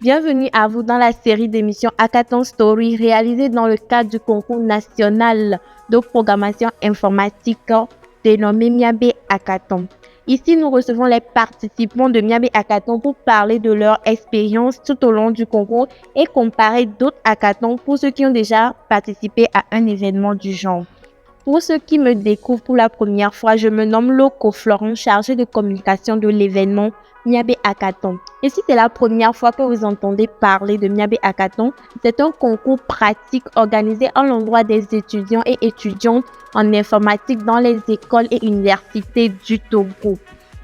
Bienvenue à vous dans la série d'émissions Hackathon Story réalisée dans le cadre du concours national de programmation informatique dénommé Miabe Hackathon. Ici, nous recevons les participants de Miabe Hackathon pour parler de leur expérience tout au long du concours et comparer d'autres hackathons pour ceux qui ont déjà participé à un événement du genre. Pour ceux qui me découvrent pour la première fois, je me nomme Loco Florent, chargée de communication de l'événement Miabe Hackathon. Et si c'est la première fois que vous entendez parler de Miabe Hackathon, c'est un concours pratique organisé à l'endroit des étudiants et étudiantes en informatique dans les écoles et universités du Togo.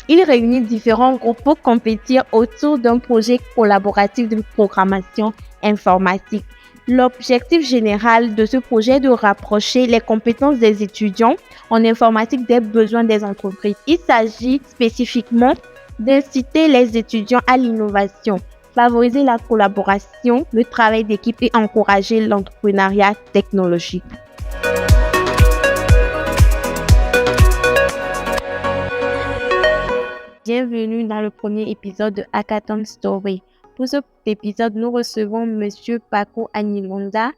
Il réunit différents groupes pour compétir autour d'un projet collaboratif de programmation informatique. L'objectif général de ce projet est de rapprocher les compétences des étudiants en informatique des besoins des entreprises. Il s'agit spécifiquement d'inciter les étudiants à l'innovation, favoriser la collaboration, le travail d'équipe et encourager l'entrepreneuriat technologique. Bienvenue dans le premier épisode de Hackathon Story. Pour cet épisode, nous recevons M. Paco Anilonda,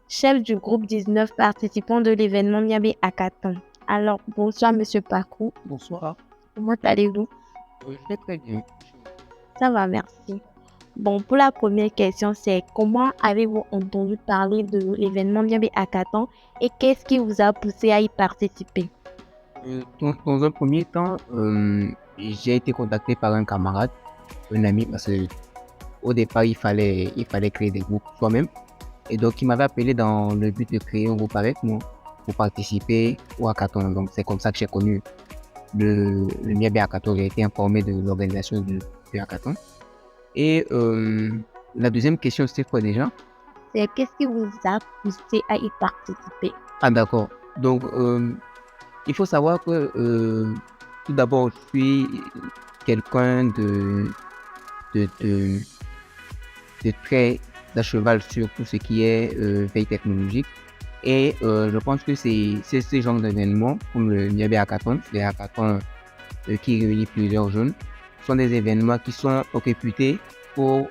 chef du groupe 19 participants de l'événement Miabe Hackathon. Alors, bonsoir M. Paco. Bonsoir. Comment allez-vous? Je vais très bien. Ça va, merci. Bon, pour la première question, c'est comment avez-vous entendu parler de l'événement Miabe Hackathon et qu'est-ce qui vous a poussé à y participer? Dans un premier temps, j'ai été contacté par un camarade, un ami, parce qu'au départ, il fallait créer des groupes soi-même. Et donc, il m'avait appelé dans le but de créer un groupe avec moi pour participer au hackathon. Donc, c'est comme ça que j'ai connu le Miabe Hackathon. J'ai été informé de l'organisation du hackathon. Et la deuxième question, c'était quoi déjà? C'est qu'est-ce qui vous a poussé à y participer? Ah, d'accord. Donc, il faut savoir que tout d'abord, je suis quelqu'un de très à cheval sur tout ce qui est veille technologique. Et je pense que c'est ce genre d'événements, comme le Miabe Hackathon, des hackathons qui réunissent plusieurs jeunes, sont des événements qui sont réputés pour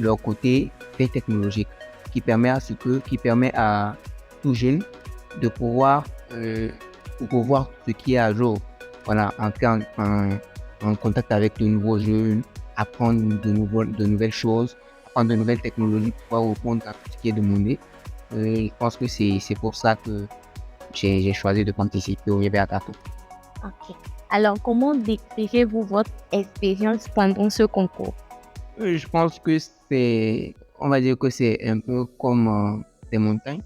leur côté veille technologique, qui permet à tout jeune de pouvoir voir ce qui est à jour. Voilà, entrer en contact avec de nouveaux jeunes, apprendre de nouvelles choses, apprendre de nouvelles technologies pour pouvoir répondre à tout ce qui est demandé. Je pense que c'est pour ça que j'ai choisi de participer au Miabe Hackathon. Ok. Alors, comment décrirez-vous votre expérience pendant ce concours? Je pense que on va dire que c'est un peu comme des montagnes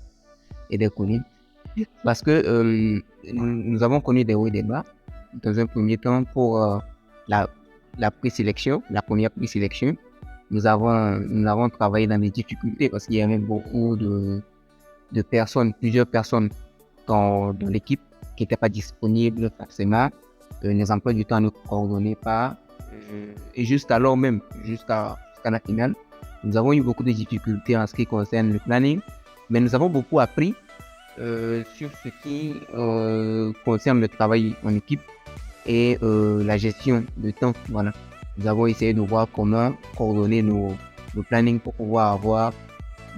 et des collines. Parce que nous avons connu des hauts et des bas. Dans un premier temps, pour la présélection, la première présélection, nous avons travaillé dans des difficultés parce qu'il y avait beaucoup de personnes, plusieurs personnes dans l'équipe qui n'étaient pas disponibles forcément. Les emplois du temps ne coordonnaient pas. Et jusqu'à la finale, nous avons eu beaucoup de difficultés en ce qui concerne le planning, mais nous avons beaucoup appris sur ce qui concerne le travail en équipe et la gestion de temps. Voilà. Nous avons essayé de voir comment coordonner nos plannings pour pouvoir avoir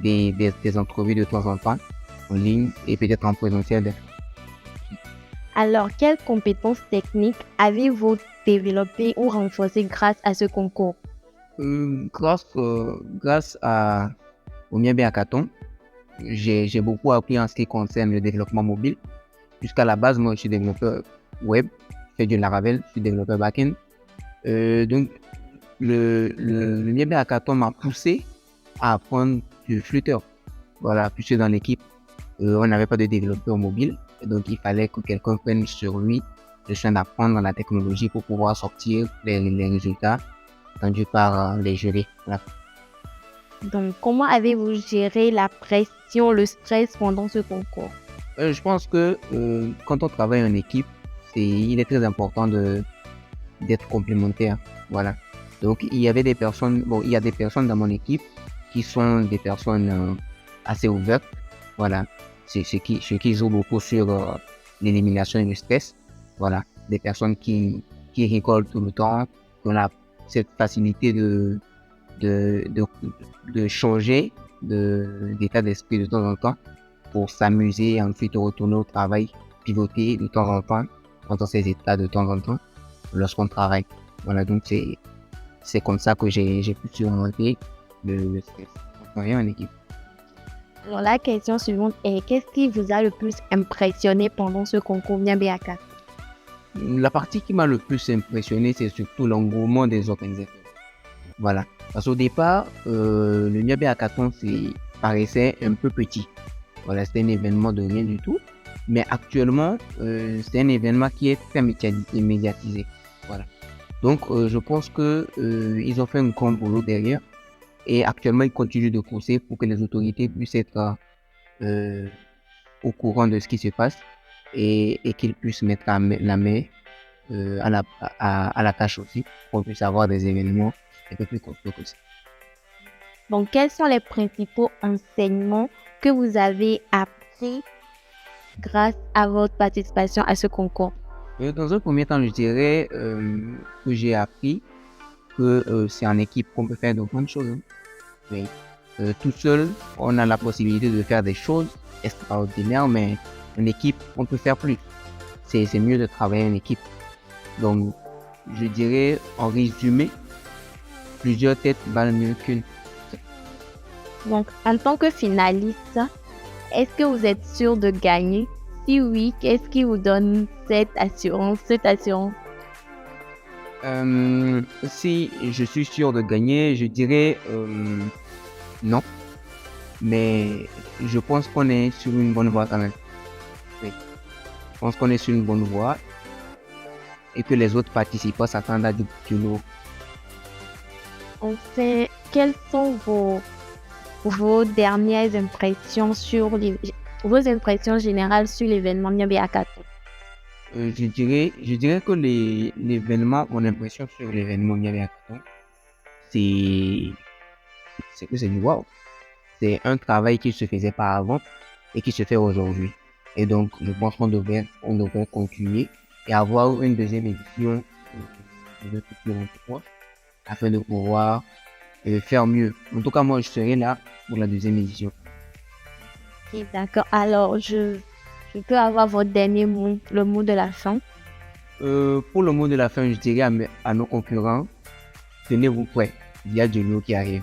des entrevues de temps en temps en ligne et peut-être en présentiel. Alors, quelles compétences techniques avez-vous développées ou renforcées grâce à ce concours? Grâce au Miabe Hackathon, j'ai beaucoup appris en ce qui concerne le développement mobile. Jusqu'à la base, moi, je suis développeur web, je fais du Laravel, je suis développeur back-end. Donc, le Miabe Hackathon m'a poussé à apprendre du Flutter. Voilà, puisque dans l'équipe, on n'avait pas de développeur mobile. Donc, il fallait que quelqu'un prenne sur lui le soin d'apprendre la technologie pour pouvoir sortir les résultats attendus par les jurys. Voilà. Donc, comment avez-vous géré la pression, le stress pendant ce concours? Je pense que quand on travaille en équipe, il est très important d'être complémentaire. Voilà. Donc, il y a des personnes dans mon équipe qui sont des personnes assez ouvertes. Voilà. C'est ce qui joue beaucoup sur l'élimination et le stress. Voilà. Des personnes qui rigolent tout le temps, qui ont cette facilité de de changer d'état d'esprit de temps en temps pour s'amuser et ensuite retourner au travail, pivoter de temps en temps dans ces états de temps en temps lorsqu'on travaille. Voilà, donc c'est comme ça que j'ai pu surmonter le stress en travaillant en équipe. Alors, la question suivante est qu'est-ce qui vous a le plus impressionné pendant ce concours Miabe Hackathon? La partie qui m'a le plus impressionné, c'est surtout l'engouement des organisateurs. Voilà. Parce qu'au départ, le Miabe Hackathon paraissait un peu petit. Voilà, c'était un événement de rien du tout. Mais actuellement, c'est un événement qui est très médiatisé. Voilà. Donc, je pense que ils ont fait un grand boulot derrière. Et actuellement, ils continuent de pousser pour que les autorités puissent être au courant de ce qui se passe et qu'ils puissent mettre la main à la tâche aussi pour qu'on puisse avoir des événements un peu plus complets que ça. Donc, quels sont les principaux enseignements que vous avez appris grâce à votre participation à ce concours? Dans un premier temps, je dirais que j'ai appris que c'est en équipe qu'on peut faire de grandes choses. Hein. Oui. Tout seul, on a la possibilité de faire des choses extraordinaires, mais en équipe, on peut faire plus. C'est mieux de travailler en équipe. Donc, je dirais, en résumé, plusieurs têtes valent mieux qu'une. Donc, en tant que finaliste, est-ce que vous êtes sûr de gagner? Si oui, qu'est-ce qui vous donne cette assurance? Si je suis sûr de gagner, je dirais non. Mais je pense qu'on est sur une bonne voie quand même. Oui. Je pense qu'on est sur une bonne voie et que les autres participants s'attendent à du lourd. Enfin, quelles sont vos dernières impressions vos impressions générales sur l'événement Miabe Hackathon? Je dirais que l'événement, mon impression sur l'événement Miabe Hackathon, c'est que c'est du wow. C'est un travail qui se faisait pas avant et qui se fait aujourd'hui. Et donc, je pense qu'on devrait continuer et avoir une deuxième édition de futur emploi afin de pouvoir faire mieux. En tout cas, moi, je serai là pour la deuxième édition. Okay, d'accord. Alors, je peux avoir votre dernier mot, le mot de la fin? Pour le mot de la fin, je dirais à nos concurrents, tenez-vous prêts. Il y a du lourd qui arrive.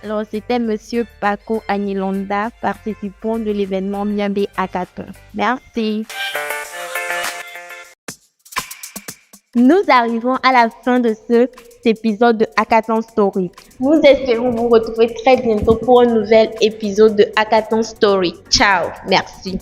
Alors, c'était Monsieur Paco Agnilonda, participant de l'événement Miabe Hackathon. Merci. Nous arrivons à la fin de cet épisode de Hackathon Story. Nous espérons vous retrouver très bientôt pour un nouvel épisode de Hackathon Story. Ciao, merci.